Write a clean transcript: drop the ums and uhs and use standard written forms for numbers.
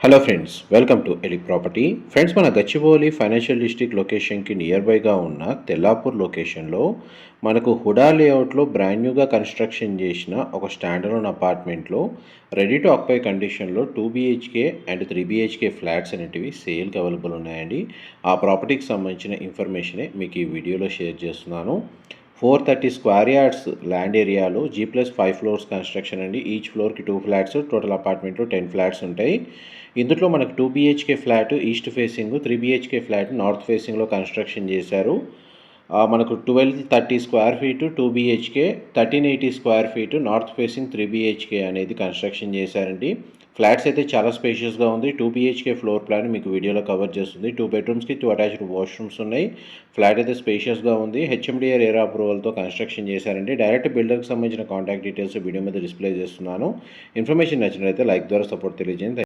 Hello friends, welcome to Eli property. Friends, మన Gachibowli financial district లొకేషన్కి నియర్ బైగా ఉన్న తెల్లాపూర్ లొకేషన్లో మనకు హుడా లేఅవుట్లో బ్రాండ్ న్యూగా కన్స్ట్రక్షన్ చేసిన ఒక స్టాండర్డ్ అపార్ట్మెంట్లో రెడీ టు ఆక్యుపై కండిషన్లో 2 BHK అండ్ 3 BHK ఫ్లాట్స్ అనేటివి సేల్కి అవైలబుల్ ఉన్నాయండి. ఆ ప్రాపర్టీకి సంబంధించిన ఇన్ఫర్మేషనే మీకు ఈ వీడియోలో షేర్ చేస్తున్నాను. 430 స్క్వేర్ యార్డ్స్ ల్యాండ్ ఏరియాలో G+5 ఫ్లోర్స్ కన్స్ట్రక్షన్ అండి. ఈచ్ ఫ్లోర్కి 2 ఫ్లాట్స్, టోటల్ అపార్ట్మెంట్లో 10 ఫ్లాట్స్ ఉంటాయి. ఇందులో మనకు 2 BHK flat east facing, 3 BHK flat north ఫేసింగ్లో కన్స్ట్రక్షన్ చేశారు. మనకు 1230 square feet 2 BHK, 1380 square feet north facing 3 BHK అనేది కన్స్ట్రక్షన్ చేశారండి. ఫ్లాట్స్ అయితే చాలా స్పేషియస్గా ఉంది. 2 BHK ఫ్లోర్ ప్లాన్ మీకు వీడియోలో కవర్ చేస్తుంది. 2 బెడ్రూమ్స్కి 2 అటాచ్డ్ వాష్రూమ్స్ ఉన్నాయి. ఫ్లాట్ అయితే స్పేషియస్గా ఉంది. HMDA ఏరా అప్రూవల్తో కన్స్ట్రక్షన్ చేశారండి. డైరెక్ట్ బిల్డర్కి సంబంధించిన కాంటాక్ట్ డీటెయిల్స్ వీడియో మీద డిస్ప్లే చేస్తున్నాను. ఇన్ఫర్మేషన్ నచ్చినట్లయితే లైక్ ద్వారా సపోర్ట్ తెలియజేయండి.